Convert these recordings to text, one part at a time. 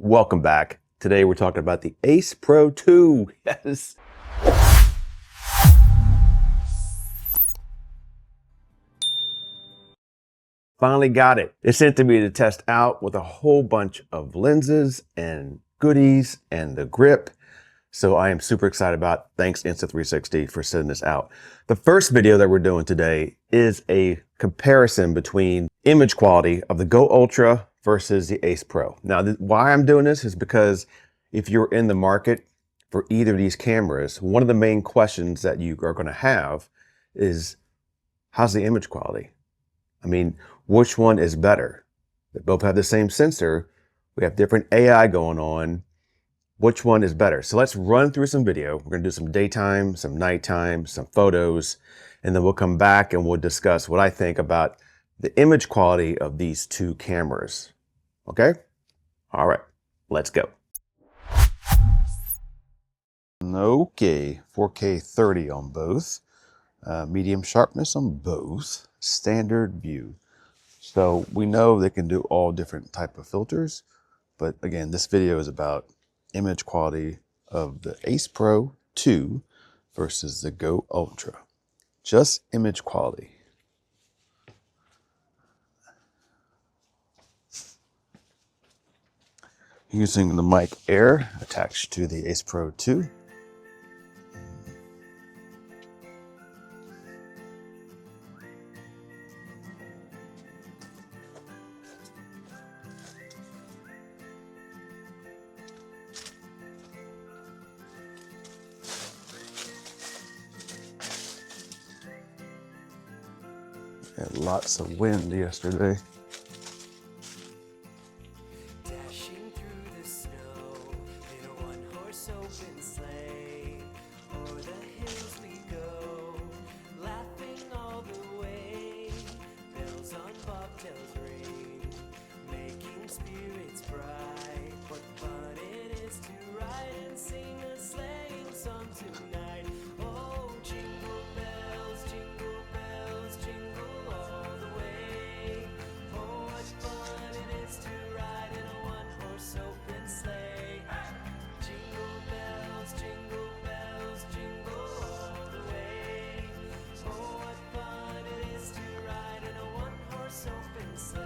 Welcome back. Today we're talking about the Ace Pro 2. Yes. Finally got it. It's sent to me to test out with a whole bunch of lenses and goodies and the grip. So I am super excited about it. Thanks Insta360 for sending this out. The first video that we're doing today is a comparison between image quality of the Go Ultra versus the Ace Pro. Now, why I'm doing this is because if you're in the market for either of these cameras, one of the main questions that you are going to have is, how's the image quality? I mean, which one is better? They both have the same sensor. We have different AI going on. Which one is better? So let's run through some video. We're going to do some daytime, some nighttime, some photos, and then we'll come back and we'll discuss what I think about the image quality of these two cameras. Okay? All right, let's go. Okay, 4K 30 on both, medium sharpness on both, standard view. So we know they can do all different type of filters, but again, this video is about image quality of the Ace Pro 2 versus the Go Ultra. Just image quality. Using the mic Air attached to the Ace Pro 2. Had lots of wind yesterday. Dashing through the snow in a one-horse open sleigh. O'er the hills we go, laughing all the way. Bells on bobtails ring, making spirits bright. What fun it is to ride and sing a sleighing song tonight. Oh, jingle bells, jingle bells, jingle all the way. Oh, what fun it is to ride in a one-horse open sleigh. Jingle bells, jingle bells, jingle all the way. Oh, what fun it is to ride in a one-horse open sleigh.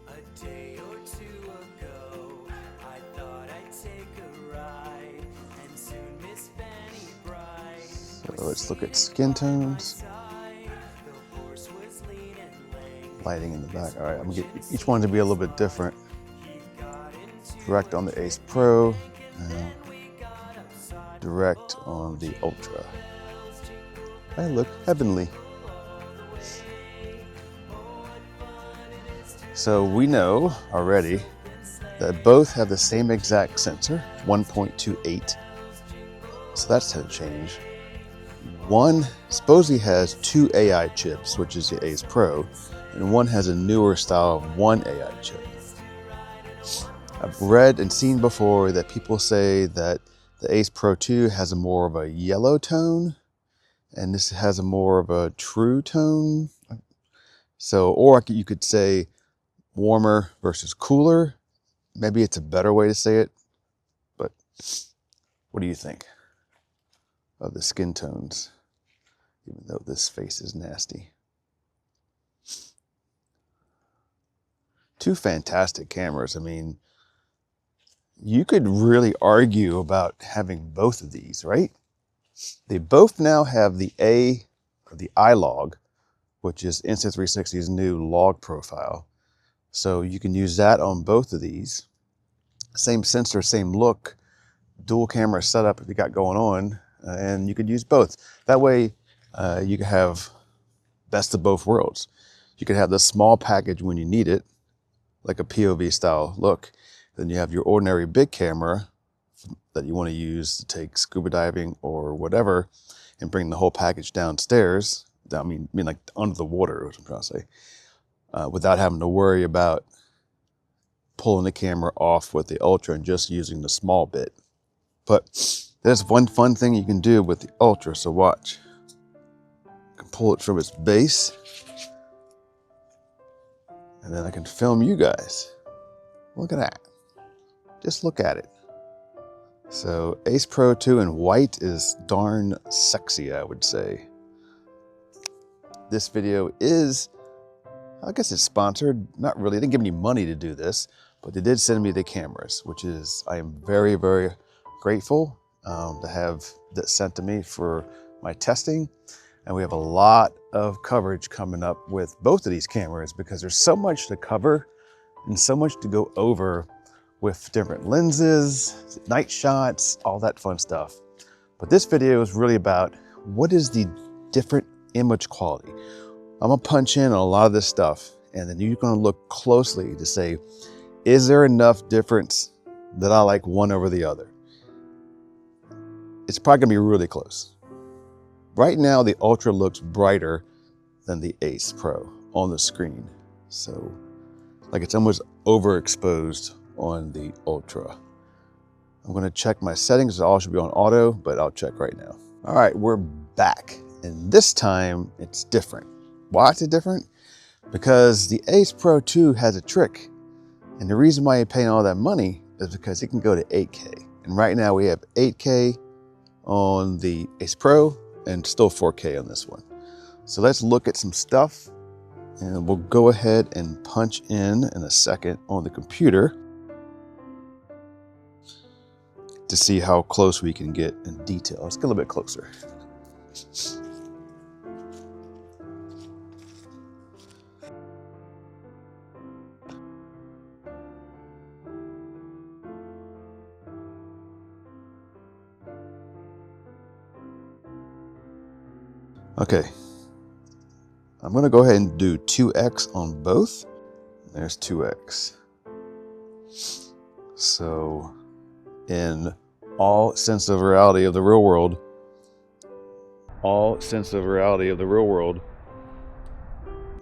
A day or two ago, I thought I'd take a ride, and soon Miss Fanny Bright. So let's look at skin tones. The horse was lean and lank. Lighting in the back. All right, I'm gonna get each one to be a little bit different. Direct on the Ace Pro, direct on the Ultra. Hey, look, heavenly. So we know already that both have the same exact sensor, 1.28. So that's had changed. One supposedly has two AI chips, which is the Ace Pro, and one has a newer style of one AI chip. I've read and seen before that people say that the Ace Pro 2 has a more of a yellow tone, and this has a more of a true tone. So, or you could say warmer versus cooler. Maybe it's a better way to say it, but what do you think of the skin tones? Even though this face is nasty. Two fantastic cameras. I mean, you could really argue about having both of these, right? They both now have the iLog, which is Insta360's new log profile. So you can use that on both of these. Same sensor, same look, dual camera setup if you got going on, and you could use both. That way you can have best of both worlds. You could have the small package when you need it, like a POV style look. Then you have your ordinary big camera that you want to use to take scuba diving or whatever and bring the whole package downstairs. I mean like under the water, is what I'm trying to say, without having to worry about pulling the camera off with the Ultra and just using the small bit. But there's one fun thing you can do with the Ultra, so watch. You can pull it from its base And then I can film you guys. Look at that. Just look at it. So Ace Pro 2 in white is darn sexy, I would say. This video is, I guess it's sponsored. Not really, they didn't give me money to do this, but they did send me the cameras, which is, I am very, very grateful to have that sent to me for my testing. And we have a lot of coverage coming up with both of these cameras because there's so much to cover and so much to go over with different lenses, night shots, all that fun stuff. But this video is really about what is the different image quality. I'm gonna punch in on a lot of this stuff and then you're gonna look closely to say, is there enough difference that I like one over the other? It's probably gonna be really close. Right now, the Ultra looks brighter than the Ace Pro on the screen. So, like it's almost overexposed on the Ultra. I'm gonna check my settings. It all should be on auto, but I'll check right now. All right, we're back. And this time, it's different. Why is it different? Because the Ace Pro 2 has a trick. And the reason why you're paying all that money is because it can go to 8K. And right now, we have 8K on the Ace Pro, and still 4K on this one. So let's look at some stuff and we'll go ahead and punch in a second on the computer to see how close we can get in detail. Let's get a little bit closer. Okay, I'm gonna go ahead and do 2x on both. There's 2x. So in all sense of reality of the real world,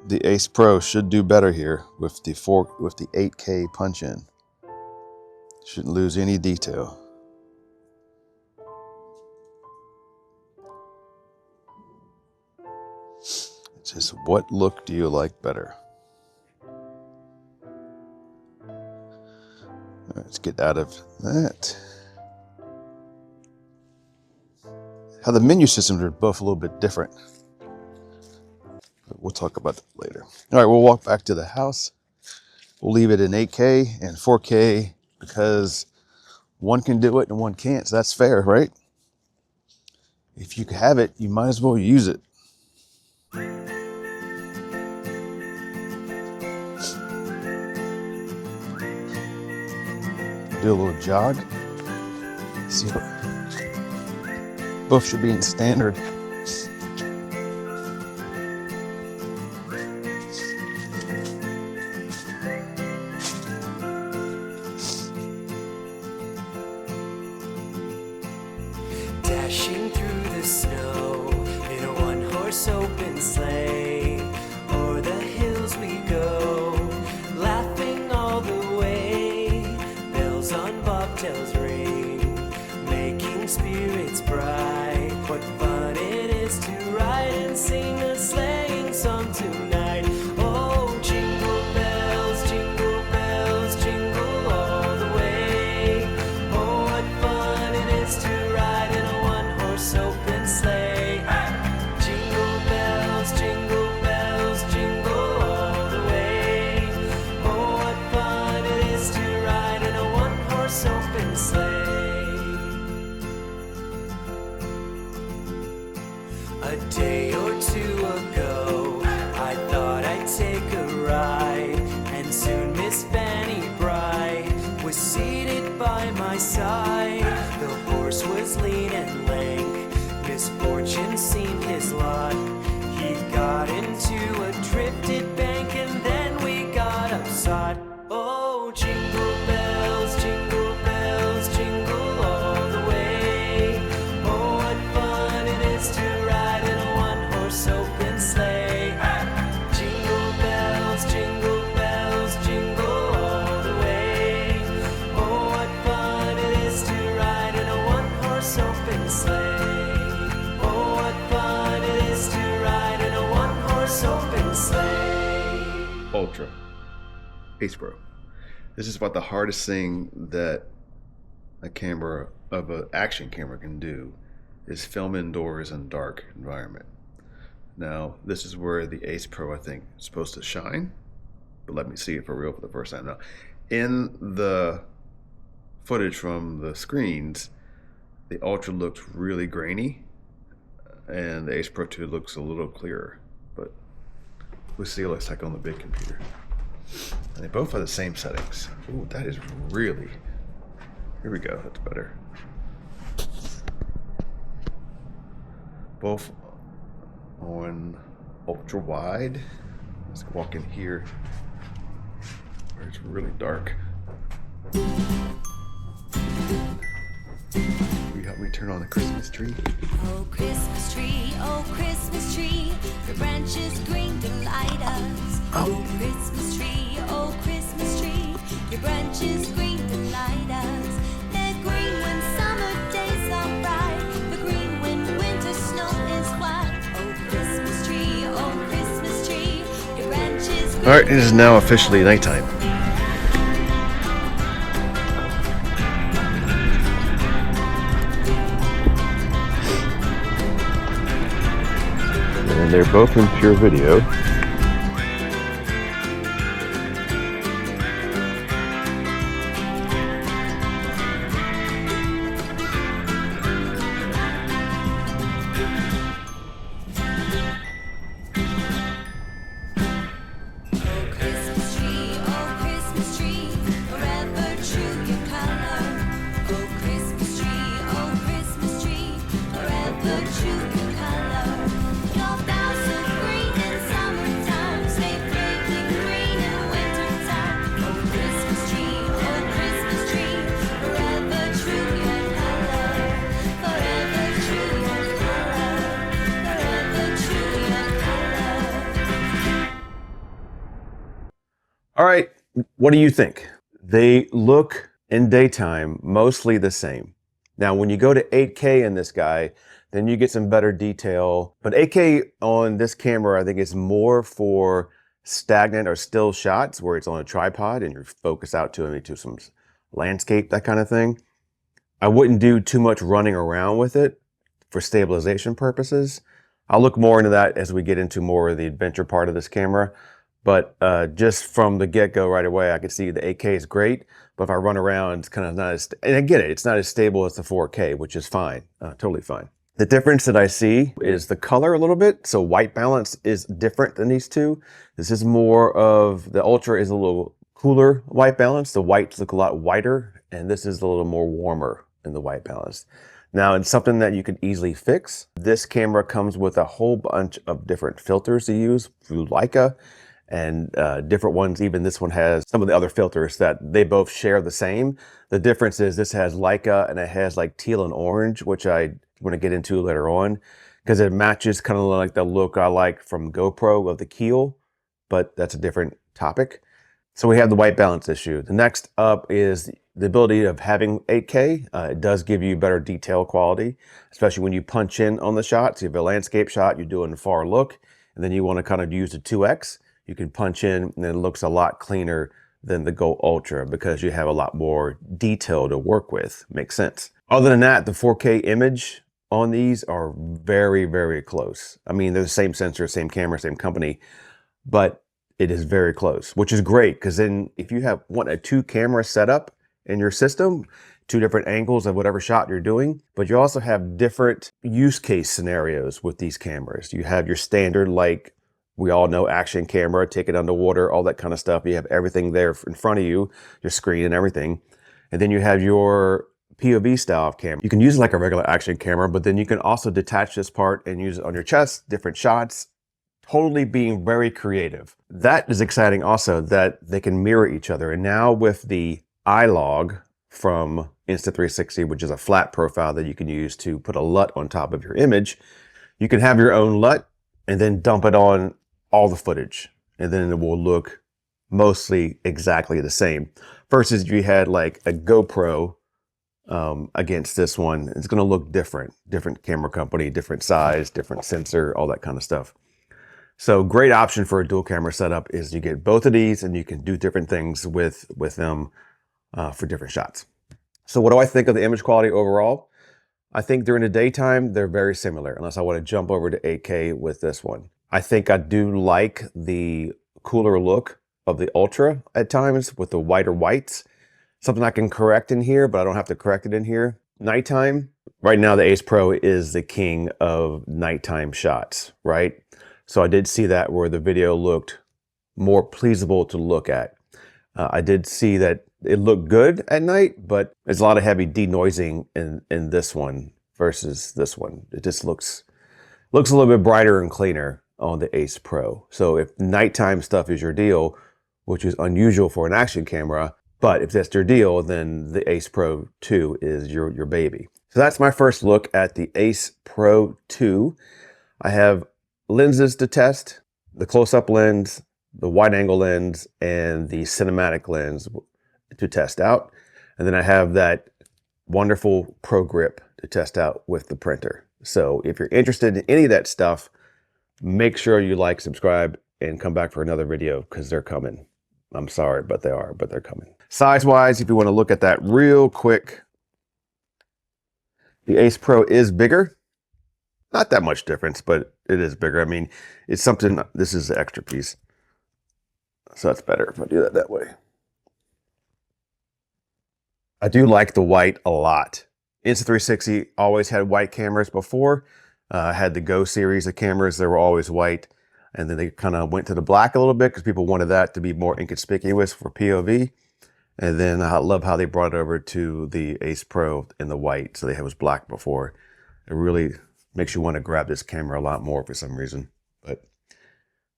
the Ace Pro should do better here with the 8K punch in. Shouldn't lose any detail. Just what look do you like better? All right, let's get out of that. How the menu systems are both a little bit different. But we'll talk about that later. All right, we'll walk back to the house. We'll leave it in 8K and 4K because one can do it and one can't. So that's fair, right? If you have it, you might as well use it. Do a little jog. See what both should be in standard. Dashing through the snow in a one-horse open sleigh. O'er the hills we go, laughing all the way. Bells on bobtails ring, making spirits bright. What fun it is to ride and sing a sleighing song tonight. Oh, jingle bells, jingle all the way. Oh, what fun it is to ride in a one-horse open sleigh. Jingle bells, jingle all the way. Oh, what fun it is to ride in a one-horse open sleigh. A day or two ago, I thought I'd take a ride, and soon Miss Fanny Bright was seated by my side. The horse was lean and lank, misfortune seemed his lot. He got into a drifted bank, and then we got upside. Oh, jingle bells, jingle all the way. Oh, what fun it is to ride in a one-horse open sleigh. Jingle bells, jingle all the way. Oh, what fun it is to ride in a one-horse open sleigh. Oh, what fun it is to ride in a one-horse open sleigh. Ultra. Ace Pro. This is about the hardest thing that a camera of an action camera can do, is film indoors in a dark environment. Now, this is where the Ace Pro, I think, is supposed to shine, but let me see it for real for the first time now. In the footage from the screens, the Ultra looks really grainy, and the Ace Pro 2 looks a little clearer, but we'll see what it looks like on the big computer. And they both have the same settings. Ooh, that is really, here we go, that's better. Both on ultra wide. Let's walk in here where it's really dark. Will you help me turn on the Christmas tree? Oh Christmas tree, your branches green delight us. Oh Christmas tree, your branches green delight us. They're green when summer days are bright, but green when winter snow is white. Oh Christmas tree, your branches green. All right, it is now officially nighttime. And they're both in pure video. Oh Christmas tree, forever true your color. Oh Christmas tree, forever true your color. Your boughs of green in summertime, stay flaming green in wintertime. Oh Christmas tree, forever true your color. Forever true your color. Forever true your color. All right, what do you think? They look in daytime mostly the same. Now, when you go to 8K in this guy, then you get some better detail. But 8K on this camera, I think, is more for stagnant or still shots where it's on a tripod and you're focused out to some landscape, that kind of thing. I wouldn't do too much running around with it for stabilization purposes. I'll look more into that as we get into more of the adventure part of this camera. But just from the get-go right away, I can see the 8K is great, but if I run around, it's kind of not as, and I get it, it's not as stable as the 4K, which is fine, totally fine. The difference that I see is the color a little bit. So white balance is different than these two. This is more of, the Ultra is a little cooler white balance. The whites look a lot whiter, and this is a little more warmer in the white balance. Now, it's something that you can easily fix. This camera comes with a whole bunch of different filters to use through Leica, and different ones. Even this one has some of the other filters that they both share the same. The difference is this has Leica and it has like teal and orange, which I want to get into later on, because it matches kind of like the look I like from GoPro of the keel, but that's a different topic. So we have the white balance issue. The next up is the ability of having 8K. It does give you better detail quality, especially when you punch in on the shots. You have a landscape shot, you're doing a far look, and then you want to kind of use the 2X. You can punch in and it looks a lot cleaner than the Go Ultra because you have a lot more detail to work with. Makes sense. Other than that, the 4K image on these are very, very close. I mean, they're the same sensor, same camera, same company, but it is very close, which is great because then if you want a 2-camera setup in your system, 2 different angles of whatever shot you're doing, but you also have different use case scenarios with these cameras. You have your standard, like, we all know, action camera, take it underwater, all that kind of stuff. You have everything there in front of you, your screen and everything. And then you have your POV style of camera. You can use it like a regular action camera, but then you can also detach this part and use it on your chest, different shots, totally being very creative. That is exciting also, that they can mirror each other. And now with the iLog from Insta360, which is a flat profile that you can use to put a LUT on top of your image, you can have your own LUT and then dump it on all the footage, and then it will look mostly exactly the same. Versus if you had like a GoPro against this one, it's going to look different. Different camera company, different size, different sensor, all that kind of stuff. So great option for a dual camera setup is you get both of these and you can do different things with them for different shots. So what do I think of the image quality overall? I think during the daytime, they're very similar, unless I want to jump over to 8K with this one. I think I do like the cooler look of the Ultra at times with the whiter whites. Something I can correct in here, but I don't have to correct it in here. Nighttime, right now the Ace Pro is the king of nighttime shots, right? So I did see that where the video looked more pleasable to look at. I did see that it looked good at night, but there's a lot of heavy denoising in this one versus this one. It just looks a little bit brighter and cleaner on the Ace Pro. So if nighttime stuff is your deal, which is unusual for an action camera, but if that's your deal, then the Ace Pro 2 is your baby. So that's my first look at the Ace Pro 2. I have lenses to test, the close-up lens, the wide-angle lens, and the cinematic lens to test out. And then I have that wonderful Pro Grip to test out with the printer. So if you're interested in any of that stuff, make sure you like, subscribe, and come back for another video because they're coming. I'm sorry, but they're coming. Size-wise, if you want to look at that real quick, the Ace Pro is bigger. Not that much difference, but it is bigger. I mean, it's something, this is the extra piece. So that's better if I do that way. I do like the white a lot. Insta360 always had white cameras before. Had the Go series of cameras, they were always white. And then they kind of went to the black a little bit because people wanted that to be more inconspicuous for POV. And then I love how they brought it over to the Ace Pro in the white. So they was black before. It really makes you want to grab this camera a lot more for some reason. But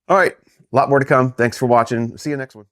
all right, a lot more to come. Thanks for watching. See you next one.